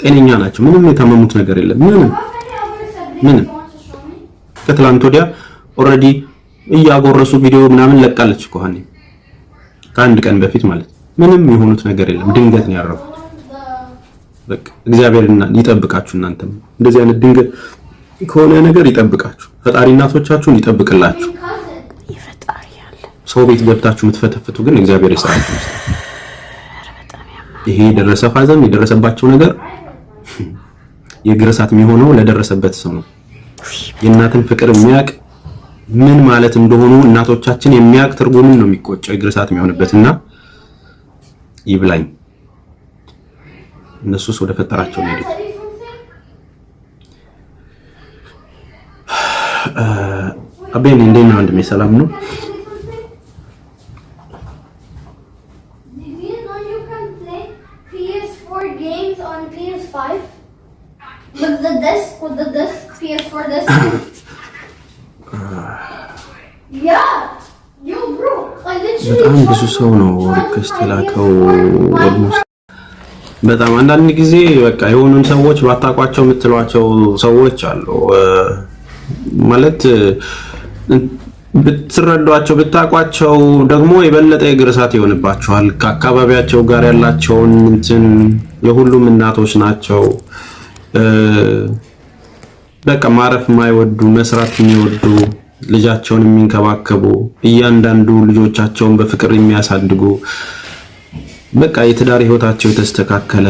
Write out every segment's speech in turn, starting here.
ጤነኛ ናቸው። ምንም የታመሙት ነገር የለም። ምንም ከትላንት ወዲያ ኦሬዲ እያጎረሱ ቪዲዮ ምናምን ለቃለች እኮ ሀኒ ከአንድ ቀን በፊት ማለት ምንም የሆኑት ነገር የለም። ድንገት ነው ያረፉት። በቃ እግዚአብሔርና ይጠብቃችሁ። እናንተም እንደዚህ አይነት ድንገት ከሆነ ነገር ይጠብቃችሁ። ፈጣሪ እናቶቻችሁን ይጠብቅላችሁ። ሰው ቤት ገብታችሁ የምትፈተፍቱ ግን እግዚአብሔር ይስራችሁ። ይሄ የደረሰ ፋዘም የደረሰባቸው ነገር የግርሳት የሚሆነው ለደረሰበት ሰው ነው። የእናትን ፍቅር የሚያቅ ምን ማለት እንደሆኑ እናቶቻችን የሚያቅ ትርጉምን ነው የሚቆጨው የግርሳት የሚሆንበትና ይብላኝ። እነሱስ ወደ ፈጠራቸው ነው ሄዱት። አቤኔ እንዴት ነው? ወንድሜ ሰላም ነው? በጣም ብዙ ሰው ነው ሪኩዌስት የላከው። በጣም አንዳንድ ጊዜ በቃ የሆኑን ሰዎች ባታቋቸው የምትሏቸው ሰዎች አሉ። ማለት ብትረዷቸው ብታቋቸው ደግሞ የበለጠ የግርሳት ይሆንባቸዋል። ከአካባቢያቸው ጋር ያላቸውን እንትን የሁሉም እናቶች ናቸው። በቃ ማረፍ የማይወዱ መስራት የሚወዱ ልጃቸውን የሚንከባከቡ እያንዳንዱ ልጆቻቸውን በፍቅር የሚያሳድጉ በቃ የትዳር ህይወታቸው የተስተካከለ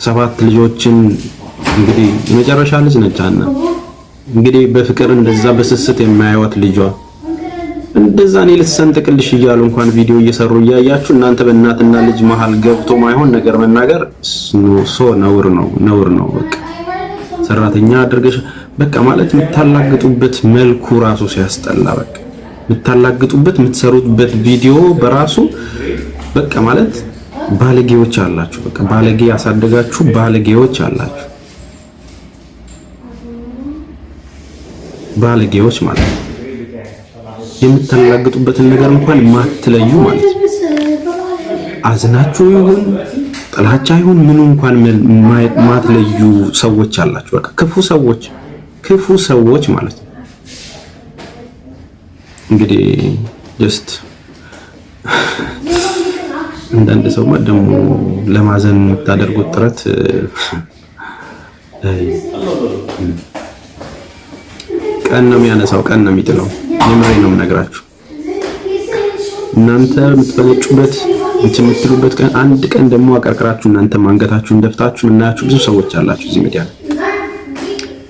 7 ልጆችን እንግዲህ የመጨረሻ ልጅ ነች አና እንግዲህ በፍቅር እንደዛ በስስት የማያዩት ልጇ እንደዛ እኔ ልትሰንጥቅልሽ እያሉ እንኳን ቪዲዮ እየሰሩ እያያችሁ እናንተ በእናትና ልጅ መሃል ገብቶ ማይሆን ነገር መናገር ነውር ነው። በቃ ሰራተኛ አድርገሽ በቃ ማለት የምታላግጡበት መልኩ ራሱ ሲያስጠላ በቃ የምታላግጡበት የምትሰሩበት ቪዲዮ በራሱ በቃ ማለት ባለጌዎች አላችሁ። በቃ ባለጌ ያሳደጋችሁ ባለጌዎች አላችሁ። ባለጌዎች ማለት ነው። የምታላግጡበትን ነገር እንኳን ማትለዩ ማለት ነው። አዝናችሁ ይሁን ጥላቻ ይሁን ምኑ እንኳን ማትለዩ ሰዎች አላችሁ። በቃ ክፉ ሰዎች ማለት ነው። እንግዲህ ጀስት አንዳንድ ሰው ደግሞ ለማዘን የምታደርጉት ጥረት ቀን ነው የሚያነሳው፣ ቀን ነው የሚጥለው። የምሬ ነው የምነግራችሁ። እናንተ የምትፈነጩበት የምትሉበት ቀን አንድ ቀን ደግሞ አቀርቅራችሁ እናንተ አንገታችሁን ደፍታችሁ እናያችሁ ብዙ ሰዎች አላችሁ እዚህ ሚዲያ ላይ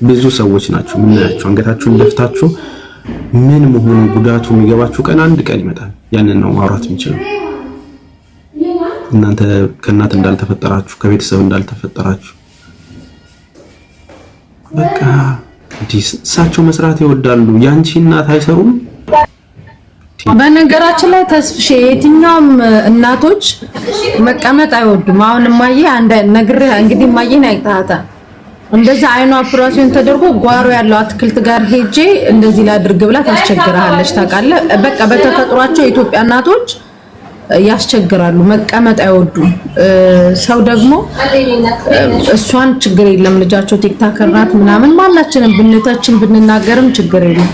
ብዙ ሰዎች ናችሁ ምናያችሁ። አንገታችሁን ደፍታችሁ ምን መሆኑ ጉዳቱ የሚገባችሁ ቀን አንድ ቀን ይመጣል። ያንን ነው ማውራት የምንችለው። እናንተ ከእናት እንዳልተፈጠራችሁ ከቤተሰብ እንዳልተፈጠራችሁ በቃ እሳቸው መስራት ይወዳሉ። ያንቺ እናት አይሰሩም። በነገራችን ላይ ተስፍሽ የትኛውም እናቶች መቀመጥ አይወዱም። አሁን ማዬ አንድ ነግሬ እንግዲህ ማዬን አይታታ እንደዛ አይኗ ኦፕሬሽን ተደርጎ ጓሮ ያለው አትክልት ጋር ሄጄ እንደዚህ ላድርግ ብላ ታስቸግራለች። ታውቃለህ በቃ በተፈጥሯቸው የኢትዮጵያ እናቶች ያስቸግራሉ፣ መቀመጥ አይወዱም። ሰው ደግሞ እሷን ችግር የለም ልጃቸው ቲክታከር ናት ምናምን ማናችንም ብንተችን ብንናገርም ችግር የለም።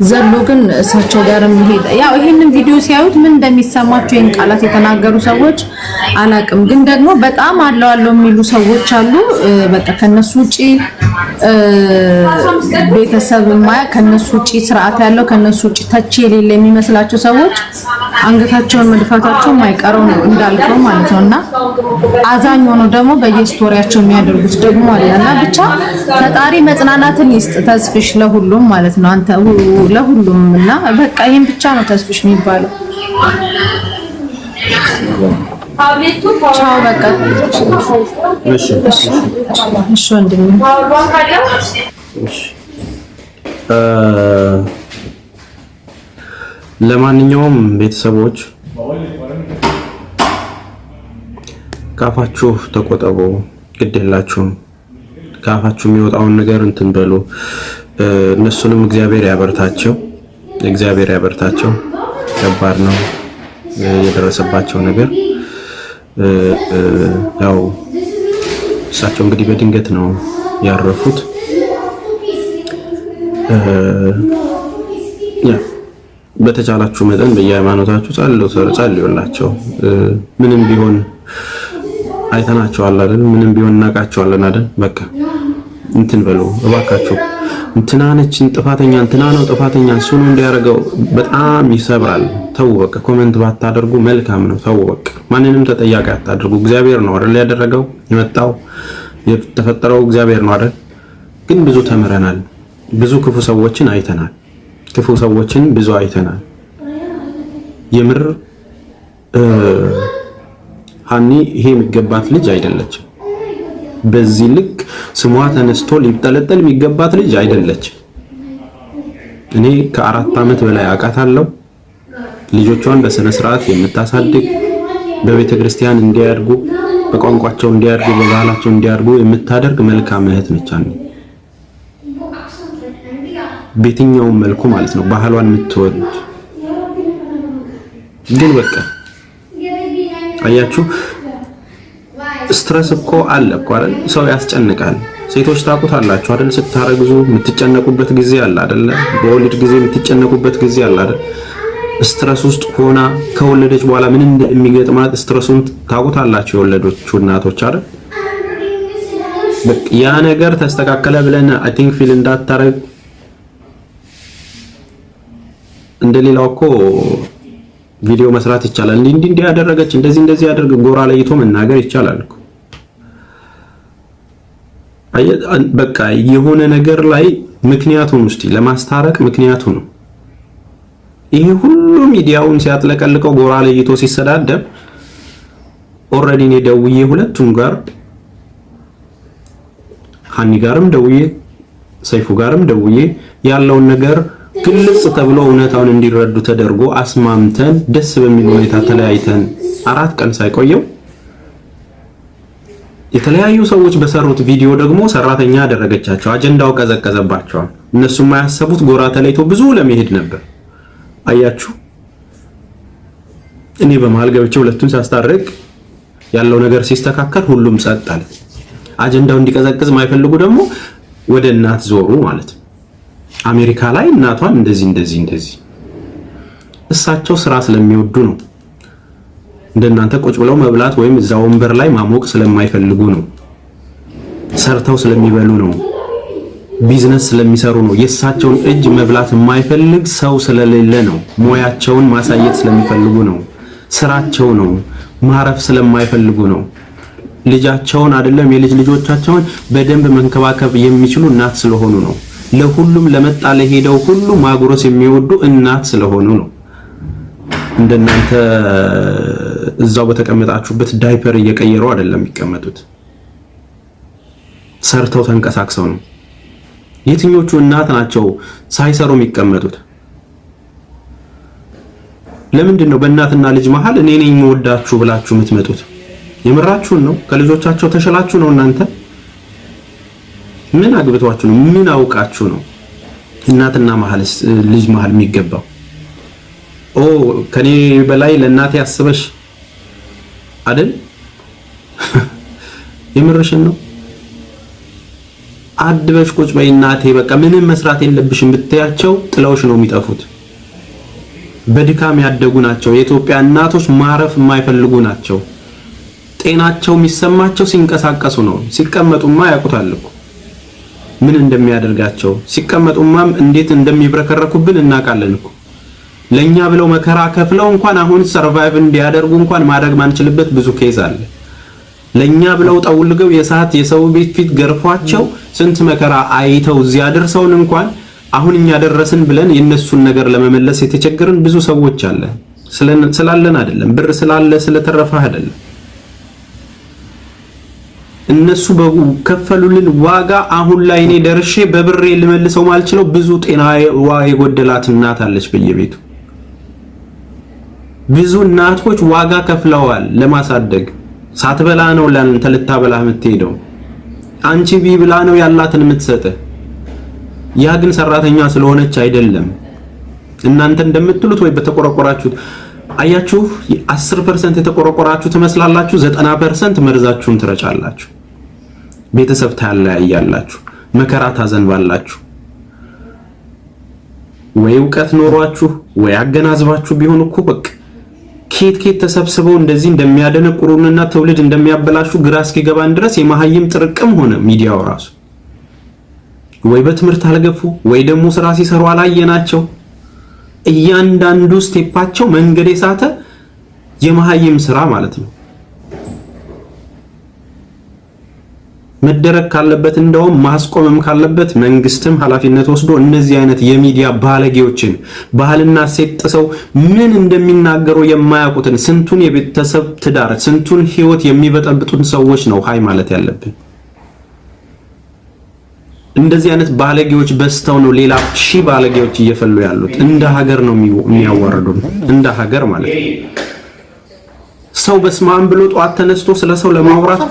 ዘሎ ግን እሳቸው ጋርም ሄደ ያው ይሄንን ቪዲዮ ሲያዩት ምን እንደሚሰማቸው ይሄን ቃላት የተናገሩ ሰዎች አላቅም። ግን ደግሞ በጣም አለው የሚሉ ሰዎች አሉ። በቃ ከነሱ ውጪ ቤተሰብ ማያ ከነሱ ውጪ ስርዓት ያለው ከነሱ ውጪ ተቺ የሌለ የሚመስላቸው ሰዎች አንገታቸውን መድፋታቸው ማይቀረው ነው እንዳልከው ማለት ነውና አዛኝ ሆኖ ደግሞ በየስቶሪያቸው የሚያደርጉት ደግሞ አለና ብቻ ፈጣሪ መጽናናትን ይስጥ ተስፍሽ ለሁሉም ማለት ነው። አንተ ለሁሉም እና በቃ ይሄን ብቻ ነው ተስፍሽ የሚባለው። ቻው በቃ እሺ ወንድሜ ለማንኛውም ቤተሰቦች ካፋችሁ ተቆጠቡ፣ ግዴላችሁም ካፋችሁ የሚወጣውን ነገር እንትን በሉ። እነሱንም እግዚአብሔር ያበርታቸው፣ እግዚአብሔር ያበርታቸው። ከባድ ነው የደረሰባቸው ነገር። ያው እሳቸው እንግዲህ በድንገት ነው ያረፉት። በተቻላችሁ መጠን በየሃይማኖታችሁ ጸልዩላቸው። ምንም ቢሆን አይተናቸዋል አይደል? ምንም ቢሆን እናውቃቸዋለን አይደል? በቃ እንትን በሉ እባካችሁ። እንትና ነች ጥፋተኛ፣ እንትና ነው ጥፋተኛ፣ እሱ ነው እንዲያደርገው በጣም ይሰብራል። ተው በቃ ኮሜንት ባታደርጉ መልካም ነው። ተው በቃ ማንንም ተጠያቂ አታድርጉ። እግዚአብሔር ነው አይደል ያደረገው፣ የመጣው የተፈጠረው እግዚአብሔር ነው አይደል? ግን ብዙ ተምረናል። ብዙ ክፉ ሰዎችን አይተናል። ክፉ ሰዎችን ብዙ አይተናል። የምር ሀኒ ይሄ የሚገባት ልጅ አይደለችም። በዚህ ልክ ስሟ ተነስቶ ሊጠለጠል የሚገባት ልጅ አይደለችም። እኔ ከ4 ዓመት በላይ አውቃታለሁ። ልጆቿን በስነ ስርዓት የምታሳድግ በቤተ ክርስቲያን እንዲያድጉ፣ በቋንቋቸው እንዲያድጉ፣ በባህላቸው እንዲያድጉ የምታደርግ መልካም እህት ነች። በየትኛውም መልኩ ማለት ነው ባህሏን የምትወድ ግን በቃ አያችሁ ስትረስ እኮ አለ እኮ አይደል? ሰው ያስጨንቃል። ሴቶች ታውቁታላችሁ አይደል? ስታረግዙ የምትጨነቁበት ጊዜ አለ አይደል? በወሊድ ጊዜ የምትጨነቁበት ጊዜ አለ አይደል? ስትረስ ውስጥ ሆና ከወለደች በኋላ ምን እንደሚገጥማት ስትረሱን ታውቁታላችሁ የወለዶቹ እናቶች አይደል? ያ ነገር ተስተካከለ ብለን አይ ቲንክ ፊል እንዳታረግ እንደሌላው እኮ ቪዲዮ መስራት ይቻላል። እንዲህ ያደረገች እንደዚህ ያደርግ ጎራ ለይቶ መናገር ይቻላል እኮ። በቃ የሆነ ነገር ላይ ምክንያቱን ውስጥ ለማስታረቅ ምክንያቱ ነው። ይሄ ሁሉ ሚዲያውን ሲያጥለቀልቀው ጎራ ለይቶ ሲሰዳደብ ኦልሬዲ እኔ ደውዬ ሁለቱም ጋር ሀኒ ጋርም ደውዬ ሰይፉ ጋርም ደውዬ ያለውን ነገር ግልጽ ተብሎ እውነታውን እንዲረዱ ተደርጎ አስማምተን ደስ በሚል ሁኔታ ተለያይተን 4 ቀን ሳይቆየው የተለያዩ ሰዎች በሰሩት ቪዲዮ ደግሞ ሰራተኛ ያደረገቻቸው አጀንዳው ቀዘቀዘባቸዋል። እነሱም ማያሰቡት ጎራ ተለይቶ ብዙ ለመሄድ ነበር። አያችሁ እኔ በመሃል ገብቼ ሁለቱን ሳስታርቅ ያለው ነገር ሲስተካከል ሁሉም ጸጥ አለ። አጀንዳው እንዲቀዘቅዝ ማይፈልጉ ደግሞ ወደ እናት ዞሩ ማለት ነው። አሜሪካ ላይ እናቷን እንደዚህ እሳቸው ስራ ስለሚወዱ ነው። እንደናንተ ቁጭ ብለው መብላት ወይም እዛ ወንበር ላይ ማሞቅ ስለማይፈልጉ ነው። ሰርተው ስለሚበሉ ነው። ቢዝነስ ስለሚሰሩ ነው። የእሳቸውን እጅ መብላት የማይፈልግ ሰው ስለሌለ ነው። ሞያቸውን ማሳየት ስለሚፈልጉ ነው። ስራቸው ነው። ማረፍ ስለማይፈልጉ ነው። ልጃቸውን አይደለም የልጅ ልጆቻቸውን በደንብ መንከባከብ የሚችሉ እናት ስለሆኑ ነው። ለሁሉም ለመጣ ለሄደው ሁሉ ማጉረስ የሚወዱ እናት ስለሆኑ ነው። እንደናንተ እዛው በተቀመጣችሁበት ዳይፐር እየቀየሩ አይደለም የሚቀመጡት። ሰርተው ተንቀሳቅሰው ነው። የትኞቹ እናት ናቸው ሳይሰሩ የሚቀመጡት? ለምንድን ነው በእናትና ልጅ መሃል እኔ ነኝ የምወዳችሁ ብላችሁ የምትመጡት? የምራችሁን ነው? ከልጆቻቸው ተሸላችሁ ነው እናንተ? ምን አግብቷችሁ ነው? ምን አውቃችሁ ነው እናትና ልጅ መሃል የሚገባው? ኦ ከኔ በላይ ለእናቴ ያስበሽ አይደል? የምርሽን ነው? አድበሽ ቁጭ በይ እናቴ በቃ ምንም መስራት የለብሽም ብትያቸው ጥለውሽ ነው የሚጠፉት። በድካም ያደጉ ናቸው። የኢትዮጵያ እናቶች ማረፍ የማይፈልጉ ናቸው። ጤናቸው የሚሰማቸው ሲንቀሳቀሱ ነው። ሲቀመጡማ ያውቁታል እኮ ምን እንደሚያደርጋቸው። ሲቀመጡማም እንዴት እንደሚብረከረኩብን እናውቃለን እኮ። ለኛ ብለው መከራ ከፍለው እንኳን አሁን ሰርቫይቭ እንዲያደርጉ እንኳን ማድረግ ማንችልበት ብዙ ኬዝ አለ። ለኛ ብለው ጠውልገው የሰዓት የሰው ቤት ፊት ገርፏቸው ስንት መከራ አይተው እዚያ ደርሰውን እንኳን አሁን እኛ ደረስን ብለን የነሱን ነገር ለመመለስ የተቸገርን ብዙ ሰዎች አለ። ስላለን አይደለም፣ ብር ስላለ ስለተረፈ አይደለም። እነሱ በከፈሉልን ዋጋ አሁን ላይ እኔ ደርሼ በብሬ ልመልሰው ማልችለው ብዙ ጤና የጎደላት እናት አለች በየቤቱ። ብዙ እናቶች ዋጋ ከፍለዋል ለማሳደግ። ሳትበላ ነው ለአንተ ልታበላ የምትሄደው። አንቺ ቢብላ ነው ያላትን የምትሰጥ። ያ ግን ሰራተኛ ስለሆነች አይደለም። እናንተ እንደምትሉት ወይ በተቆረቆራችሁት አያችሁ 10% የተቆረቆራችሁ ትመስላላችሁ፣ 90% መርዛችሁን ትረጫላችሁ። ቤተሰብ ታለያያላችሁ፣ መከራ ታዘንባላችሁ። ወይ ዕውቀት ኖሯችሁ ወይ አገናዝባችሁ ቢሆን እኮ በቃ ኬት ተሰብስበው እንደዚህ እንደሚያደነቁሩንና ትውልድ እንደሚያበላሹ ግራ እስኪገባን ድረስ የመሀይም ጥርቅም ሆነ ሚዲያው ራሱ ወይ በትምህርት አልገፉ ወይ ደግሞ ስራ ሲሰሩ አላየናቸው። እያንዳንዱ ስቴፓቸው መንገድ የሳተ የመሀይም ስራ ማለት ነው። መደረግ ካለበት እንደውም ማስቆምም ካለበት መንግስትም ኃላፊነት ወስዶ እነዚህ አይነት የሚዲያ ባለጌዎችን ባህልና ሴት ጥሰው ምን እንደሚናገሩ የማያውቁትን ስንቱን የቤተሰብ ትዳር ስንቱን ህይወት የሚበጠብጡን ሰዎች ነው ሃይ ማለት ያለብን። እንደዚህ አይነት ባለጌዎች በስተው ነው ሌላ ሺህ ባለጌዎች እየፈሉ ያሉት። እንደ ሀገር ነው የሚያዋርዱን፣ እንደ ሀገር ማለት ነው። ሰው በስማም ብሎ ጧት ተነስቶ ስለ ሰው ለማውራት